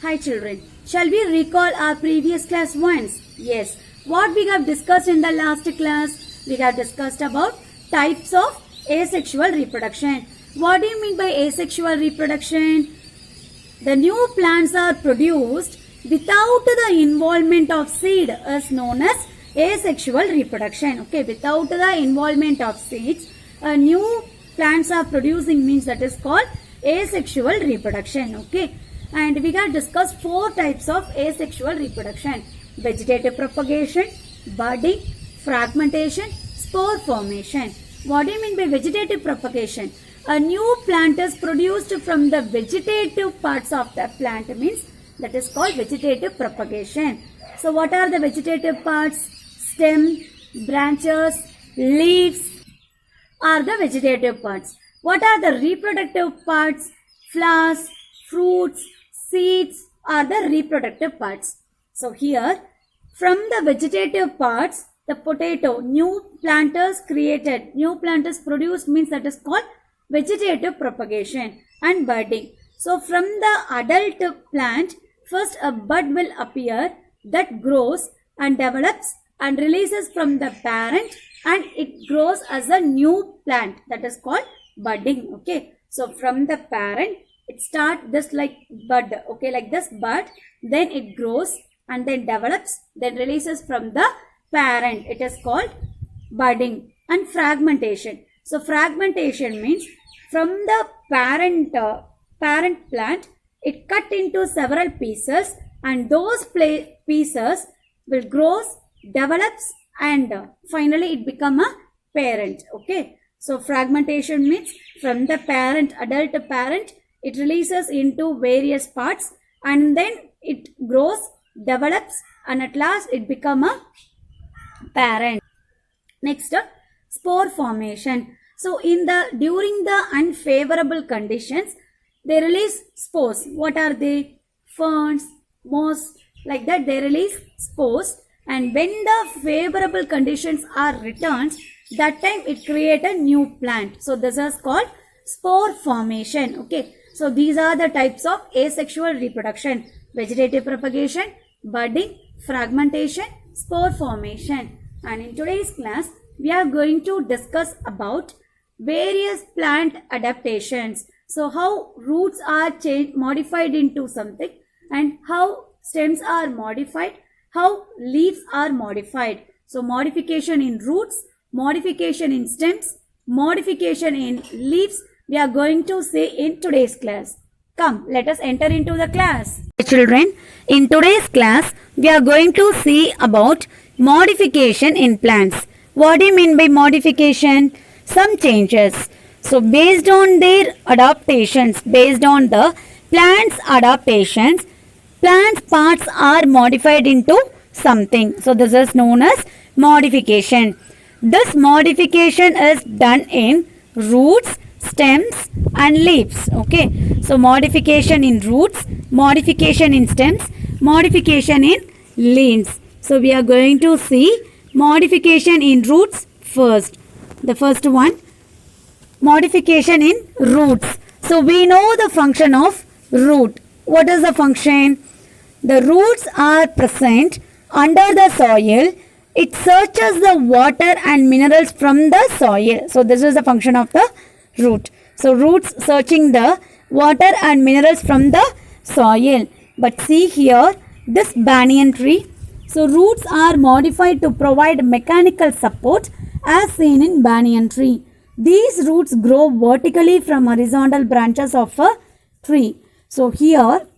Hi children, shall we recall our previous class once? Yes. What we have discussed in the last class? We have discussed about types of asexual reproduction. What do you mean by asexual reproduction? The new plants are produced without the involvement of seed is known as asexual reproduction. Okay, without the involvement of seeds, a new plants are producing means that is called asexual reproduction. Okay. And we have discussed 4 types of asexual reproduction: vegetative propagation, budding, fragmentation, spore formation. What do you mean by vegetative propagation? A new plant is produced from the vegetative parts of the plant, means that is called vegetative propagation. So what are the vegetative parts? Stem, branches, leaves are the vegetative parts. What are the reproductive parts? Flowers, fruits, seeds are the reproductive parts. So here, from the vegetative parts, the potato, new plant is created, new plant is produced means that is called vegetative propagation and budding. So from the adult plant, first a bud will appear that grows and develops and releases from the parent, and it grows as a new plant, that is called budding. Okay, so from the parent it starts this like bud, okay, like this bud, then it grows and then develops, then releases from the parent, it is called budding. And fragmentation. So fragmentation means from the parent plant, it cut into several pieces, and those pieces will grows, develops, and finally it become a parent. Okay, so fragmentation means from the parent, adult parent, it releases into various parts, and then it grows, develops, and at last it become a parent. Next, spore formation. So during the unfavorable conditions, they release spores. What are they? Ferns, moss, like that they release spores, and when the favorable conditions are returned, that time it create a new plant. So this is called spore formation. Okay, so these are the types of asexual reproduction: vegetative propagation, budding, fragmentation, spore formation. And in today's class, we are going to discuss about various plant adaptations. So how roots are modified into something, and how stems are modified, how leaves are modified. So modification in roots, modification in stems, modification in leaves, we are going to see in today's class. Come, let us enter into the class. Children, in today's class, we are going to see about modification in plants. What do you mean by modification? Some changes. So based on their adaptations, based on the plant's adaptations, plant's parts are modified into something. So this is known as modification. This modification is done in roots, stems, and leaves. Okay, so modification in roots, modification in stems, modification in leaves. So we are going to see modification in roots first. The first one, modification in roots. So we know the function of root. What is the function? The roots are present under the soil. It searches the water and minerals from the soil. So this is the function of the root. So roots searching the water and minerals from the soil. But see here, this banyan tree. So roots are modified to provide mechanical support as seen in banyan tree. These roots grow vertically from horizontal branches of a tree. So here,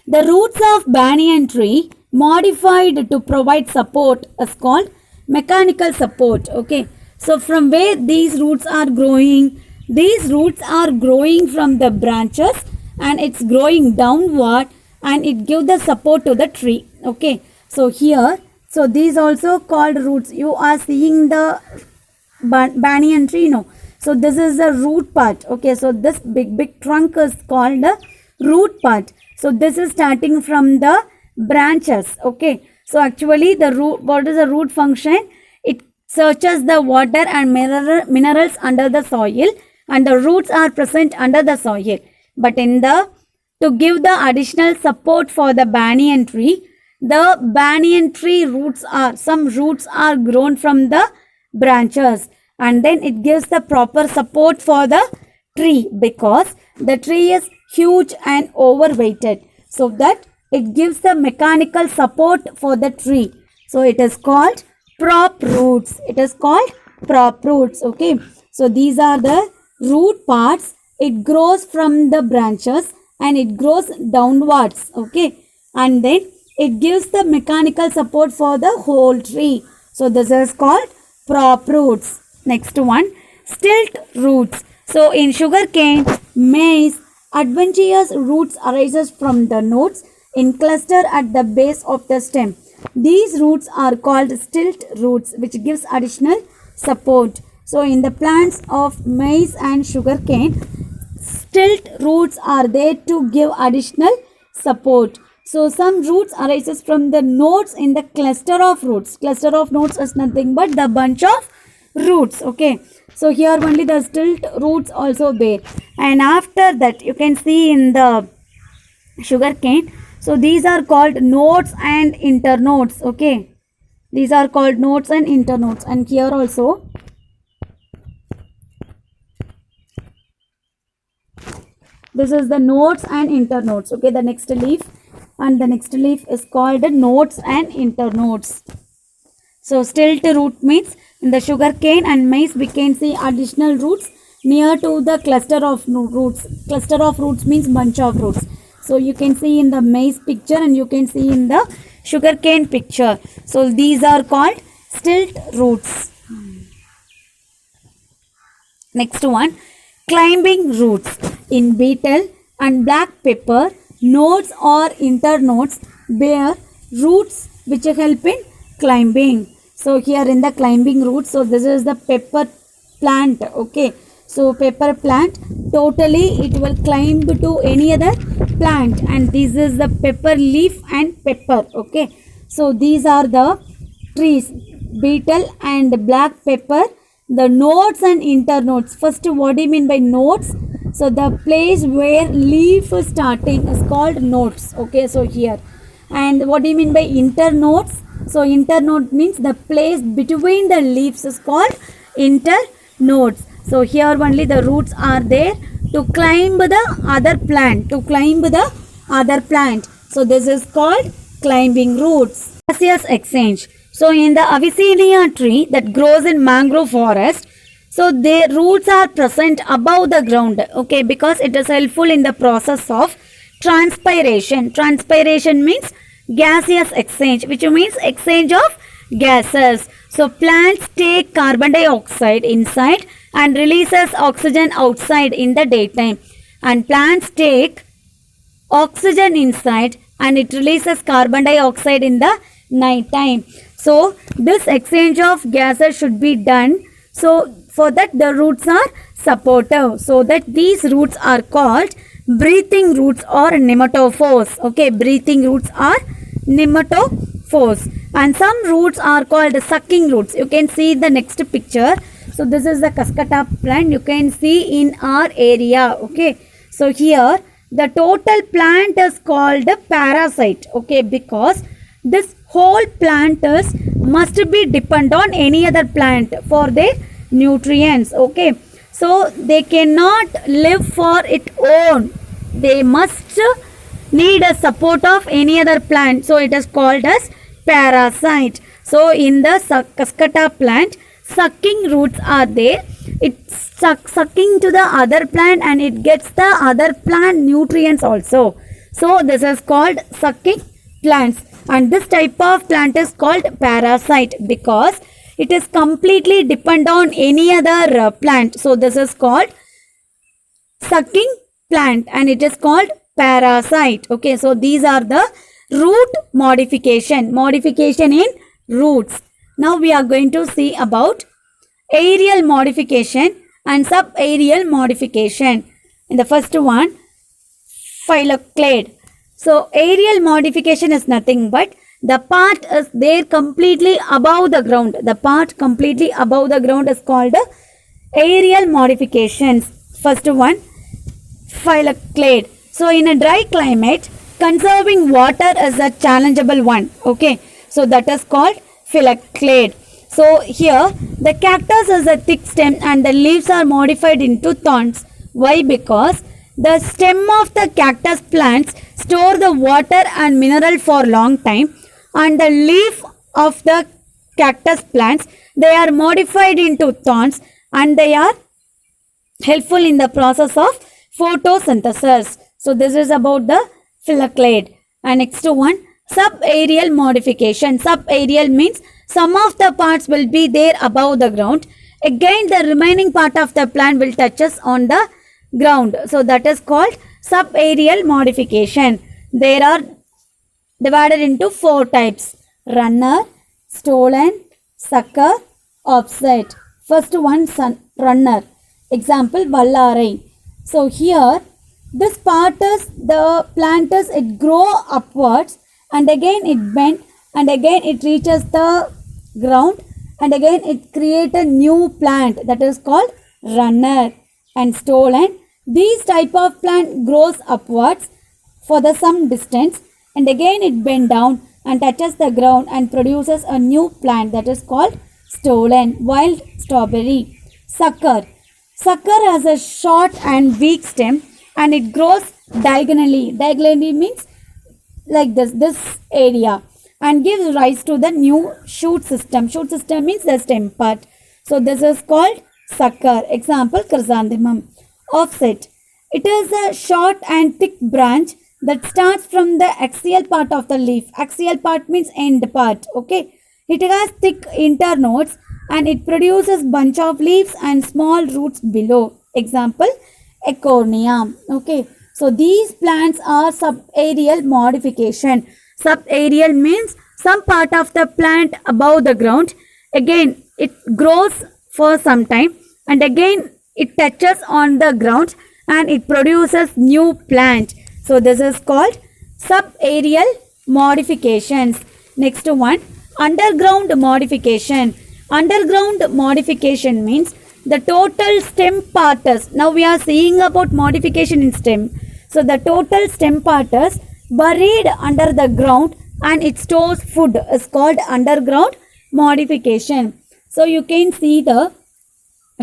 the roots of banyan tree modified to provide support is called mechanical support. Okay, so from where these roots are growing? These roots are growing from the branches, and it's growing downward, and it gives the support to the tree. Okay, so here, so these also called roots. You are seeing the banyan tree, no? So this is the root part. Okay, so this big trunk is called the root part. So this is starting from the branches. Okay, so actually the root, what is the root function? It searches the water and minerals under the soil, and the roots are present under the soil. But in the to give the additional support for the banyan tree. The banyan tree some roots are grown from the branches, and then it gives the proper support for the tree because the tree is huge and overweighted, so that it gives the mechanical support for the tree. So it is called prop roots. It is called prop roots. Okay. So these are the root parts. It grows from the branches and it grows downwards. Okay. And then it gives the mechanical support for the whole tree. So this is called prop roots. Next one, stilt roots. So in sugarcane, maize, adventitious roots arises from the nodes in cluster at the base of the stem. These roots are called stilt roots, which gives additional support. So in the plants of maize and sugarcane, stilt roots are there to give additional support. So some roots arises from the nodes in the cluster of roots. Cluster of nodes is nothing but the bunch of roots. Okay. So here only the stilt roots also there. And after that you can see in the sugarcane. So these are called nodes and internodes. Okay. These are called nodes and internodes. And here also this is the nodes and internodes. Okay. The next leaf. And the next leaf is called nodes and internodes. So stilt root means in the sugarcane and maize we can see additional roots near to the cluster of roots. Cluster of roots means bunch of roots. So you can see in the maize picture and you can see in the sugarcane picture. So these are called stilt roots. Next one, climbing roots. In betel and black pepper, nodes or internodes bear roots which help in climbing. So here in the climbing roots, so this is the pepper plant. Okay. So pepper plant, totally it will climb to any other plant, and this is the pepper leaf and pepper. Okay. So these are the trees, betel and black pepper, the nodes and internodes. First, what do you mean by nodes? So the place where leaf is starting is called nodes. Okay, so here. And what do you mean by internodes? So internode means the place between the leaves is called internodes. So here only the roots are there to climb the other plant. To climb the other plant. So this is called climbing roots. Gaseous exchange. So in the Avicennia tree that grows in mangrove forest, so their roots are present above the ground, okay, because it is helpful in the process of transpiration. Transpiration means gaseous exchange, which means exchange of gases. So plants take carbon dioxide inside and releases oxygen outside in the daytime. And plants take oxygen inside and it releases carbon dioxide in the night time. So this exchange of gases should be done. So for that the roots are supportive. So that these roots are called breathing roots or pneumatophores. Okay, breathing roots are pneumatophores. And some roots are called sucking roots. You can see the next picture. So this is the cascata plant you can see in our area. Okay, so here the total plant is called a parasite. Okay, because this whole plant must be depend on any other plant for their nutrients. Okay, so they cannot live for its own. They must need a support of any other plant. So it is called as parasite. So in the cascata plant, sucking roots are there. It's sucking to the other plant and it gets the other plant nutrients also. So this is called sucking plants. And this type of plant is called parasite because it is completely depend on any other plant. So this is called sucking plant and it is called parasite. Okay, so these are the root modification in roots. Now we are going to see about aerial modification and subaerial modification. In the first one, phylloclade. So aerial modification is nothing but the part is there completely above the ground. The part completely above the ground is called aerial modifications. First one, phylloclade. So So in a dry climate, conserving water is a challengeable one. Okay, so that is called phylloclade. So here the cactus is a thick stem and the leaves are modified into thorns. Why? Because the stem of the cactus plants store the water and mineral for long time, and the leaf of the cactus plants, they are modified into thorns, and they are helpful in the process of photosynthesis. So this is about the phylloclade. And next one, subaerial modification. Subaerial means some of the parts will be there above the ground. Again, the remaining part of the plant will touches on the ground. So that is called subaerial modification. There are divided into 4 types: runner, stolen, sucker, offset. First one, runner. Example, Vallarai. So here this part is the plant is it grow upwards, and again it bend, and again it reaches the ground, and again it create a new plant, that is called runner. And stolen, these type of plant grows upwards for the some distance, and again it bend down and touches the ground and produces a new plant, that is called stolen. Wild strawberry. Sucker. Sucker has a short and weak stem and it grows diagonally. Diagonally means like this area, and gives rise to the new shoot system. Shoot system means the stem part. So this is called sucker. Example, chrysanthemum. Offset. It is a short and thick branch that starts from the axial part of the leaf. Axial part means end part. Okay. It has thick internodes and it produces bunch of leaves and small roots below. Example, Acornia. Okay. So these plants are subaerial modification. Subaerial means some part of the plant above the ground. Again, it grows for some time, and again it touches on the ground and it produces new plant. So this is called subaerial modifications. Next one, underground modification. Underground modification means the total stem part is, now we are seeing about modification in stem. So the total stem part is buried under the ground and it stores food, is called underground modification. So you can see the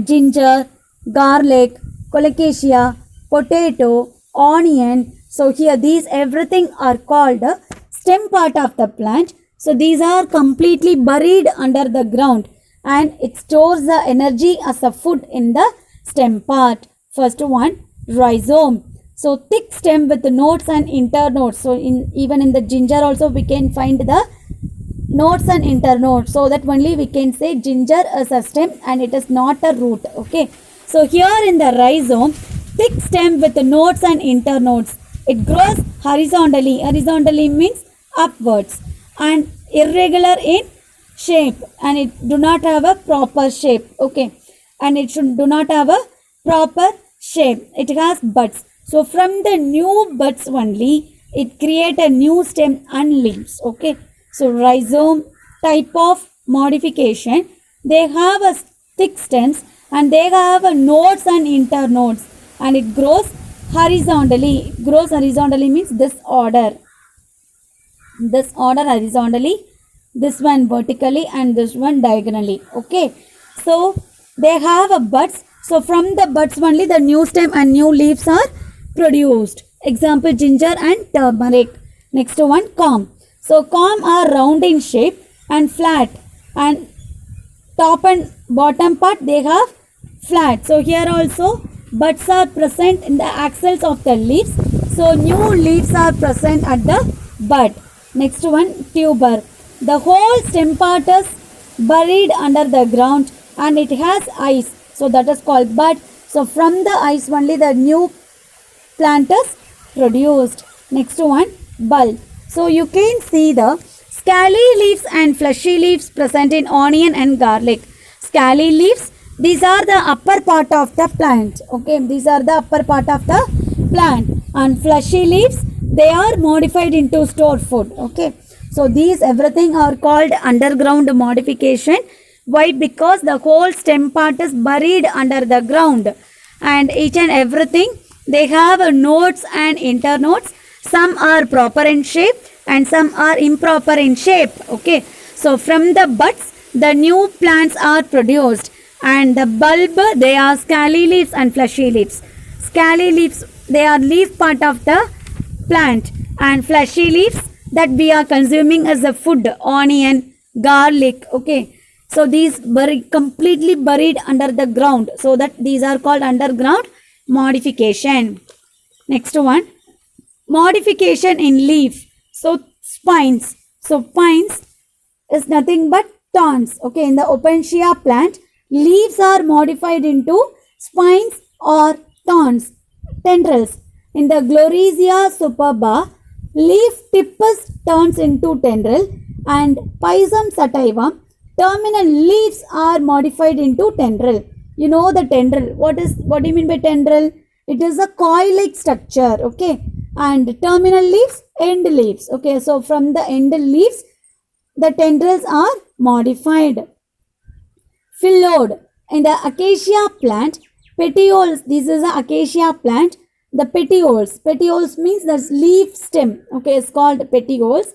ginger, garlic, colocasia, potato, onion. So here these everything are called stem part of the plant. So these are completely buried under the ground and it stores the energy as a food in the stem part. First one, rhizome. So thick stem with nodes and internodes. So even in the ginger also we can find the nodes and internodes. So that only we can say ginger is a stem and it is not a root. Okay. So here in the rhizome, thick stem with nodes and internodes. It grows horizontally. Horizontally means upwards, and irregular in shape, and it do not have a proper shape. Okay. And it do not have a proper shape. It has buds. So from the new buds only, it create a new stem and leaves. Okay. So rhizome type of modification, they have a thick stems and they have a nodes and internodes, and it grows horizontally. Grows horizontally means this order. This order horizontally, this one vertically and this one diagonally. Okay. So they have a buds. So from the buds only the new stem and new leaves are produced. Example, ginger and turmeric. Next one, corm. So corm are round in shape and flat, and top and bottom part they have flat. So here also buds are present in the axils of the leaves. So new leaves are present at the bud. Next one, tuber. The whole stem part is buried under the ground and it has eyes. So that is called bud. So from the eyes only the new plant is produced. Next one, bulb. So you can see the scaly leaves and fleshy leaves present in onion and garlic. Scaly leaves, these are the upper part of the plant. Okay, these are the upper part of the plant. And fleshy leaves, they are modified into stored food. Okay, so these everything are called underground modification. Why? Because the whole stem part is buried under the ground and each and everything They have nodes and internodes. Some are proper in shape and some are improper in shape. Okay. So from the buds, the new plants are produced, and the bulb, they are scaly leaves and fleshy leaves. Scaly leaves, they are leaf part of the plant, and fleshy leaves that we are consuming as a food, onion, garlic. Okay. So these completely buried under the ground, so that these are called underground modification. Next one, modification in leaf. So spines. So pines is nothing but thorns. Okay, in the Opuntia plant, leaves are modified into spines or thorns, tendrils. In the Glorisia superba, leaf tips turns into tendril, and Pisum sativa, terminal leaves are modified into tendril. You know the tendril. What do you mean by tendril? It is a coil-like structure. Okay, and terminal leaves, end leaves. Okay, so from the end leaves, the tendrils are modified. Phyllodes. In the acacia plant, petioles, this is the acacia plant, the petioles means the leaf stem, okay, it's called petioles,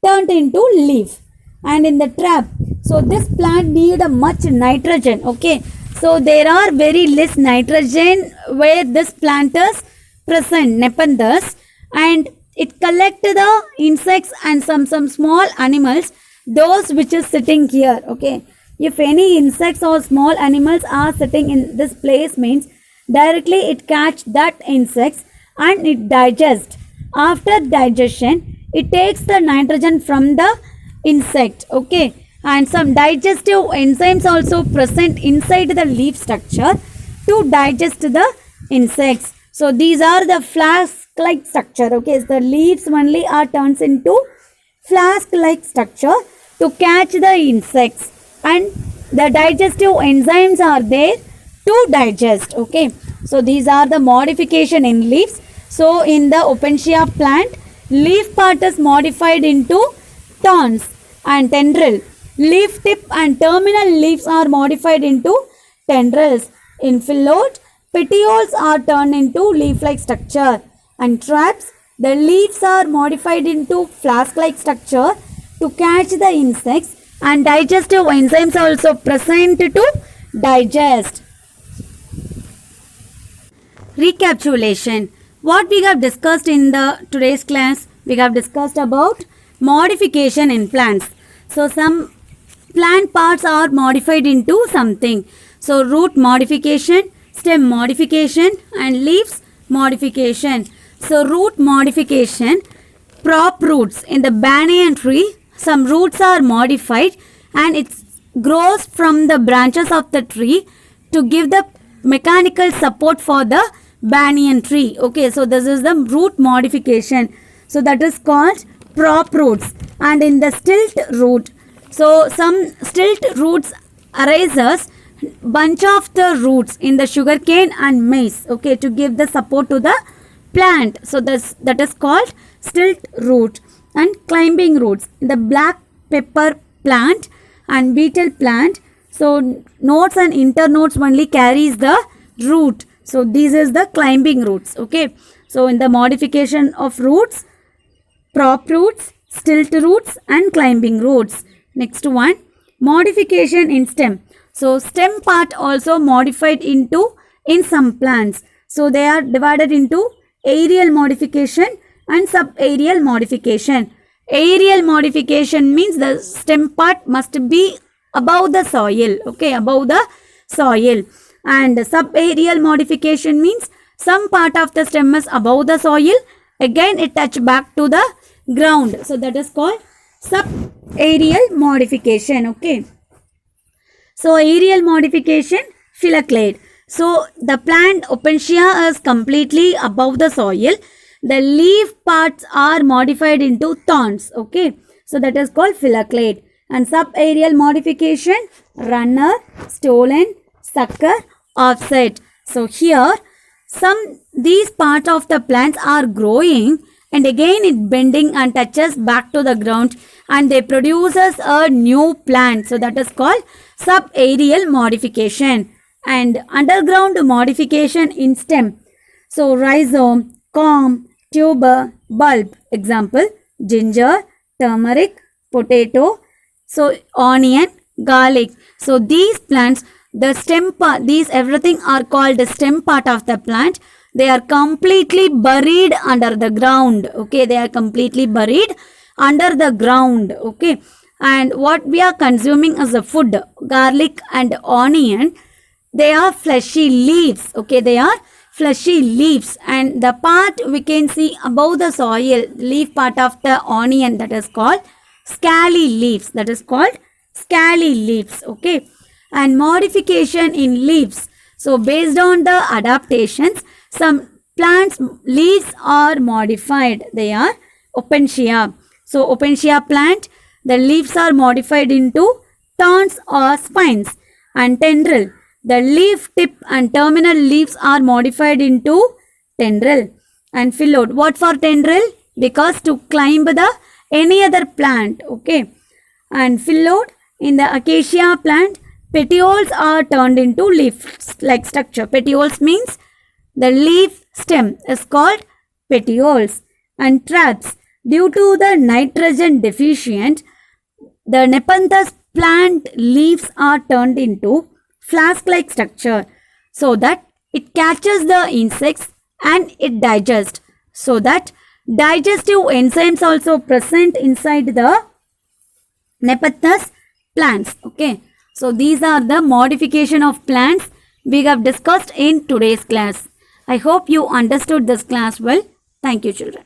turned into leaf. And in the trap, so this plant need a much nitrogen, okay, so there are very less nitrogen where this plant is present, Nepenthes, and it collect the insects and some small animals, those which is sitting here. Okay, if any insects or small animals are sitting in this place, means directly it catch that insects and it digest. After digestion, it takes the nitrogen from the insect. Okay, and some digestive enzymes also present inside the leaf structure to digest the insects. So these are the flask-like structure. Okay, so the leaves only are turns into flask-like structure to catch the insects, and the digestive enzymes are there to digest. Okay, so these are the modification in leaves. So in the Opuntia plant, leaf part is modified into thorns and tendril. Leaf tip and terminal leaves are modified into tendrils. In phyllodes, petioles are turned into leaf-like structure, and traps, the leaves are modified into flask-like structure to catch the insects, and digestive enzymes are also present to digest. Recapitulation. What we have discussed in the today's class, we have discussed about modification in plants. So some plant parts are modified into something. So root modification, stem modification, and leaves modification. So root modification, prop roots in the banyan tree, some roots are modified and it grows from the branches of the tree to give the mechanical support for the banyan tree. Okay, so this is the root modification. So that is called prop roots. And in the stilt root, so some stilt roots arises bunch of the roots in the sugarcane and maize, okay, to give the support to the plant. So that is called stilt root. And climbing roots in the black pepper plant and beetle plant, so nodes and internodes only carries the root. So this is the climbing roots. Okay, so in the modification of roots, prop roots, stilt roots, and climbing roots. Next one, modification in stem. So stem part also modified into in some plants. So they are divided into aerial modification and subaerial modification. Aerial modification means the stem part must be above the soil. Okay, above the soil. And subaerial modification means some part of the stem is above the soil. Again it touch back to the ground. So that is called subaerial modification. Okay. So aerial modification, phylloclade. So the plant Opuntia is completely above the soil. The leaf parts are modified into thorns. Okay. So that is called phylloclade. And subaerial modification, runner, stolen, sucker, offset. So here these parts of the plants are growing and again it bending and touches back to the ground and they produces a new plant. So that is called subaerial modification. And underground modification in stem. So rhizome, corm, tuber, bulb. Example, ginger, turmeric, potato, so onion, garlic. So these plants, the stem part, these everything are called the stem part of the plant. They are completely buried under the ground. Okay, they are completely buried under the ground. Okay, and what we are consuming as a food, garlic and onion, they are fleshy leaves. Okay, they are fleshy leaves, and the part we can see above the soil, leaf part of the onion, that is called scaly leaves. That is called scaly leaves. Okay, and modification in leaves. So based on the adaptations, some plants leaves are modified. They are opentia. So opentia plant, the leaves are modified into thorns or spines. And tendril, the leaf tip and terminal leaves are modified into tendril. And phyllodes, what for tendril? Because to climb the any other plant. Okay, and phyllodes, in the acacia plant, petioles are turned into leaf-like structure. Petioles means the leaf stem is called petioles. And traps, due to the nitrogen deficient, the Nepenthes plant leaves are turned into flask-like structure so that it catches the insects and it digests. So that digestive enzymes also present inside the Nepenthes plants. Okay, so these are the modification of plants we have discussed in today's class. I hope you understood this class well. Thank you, children.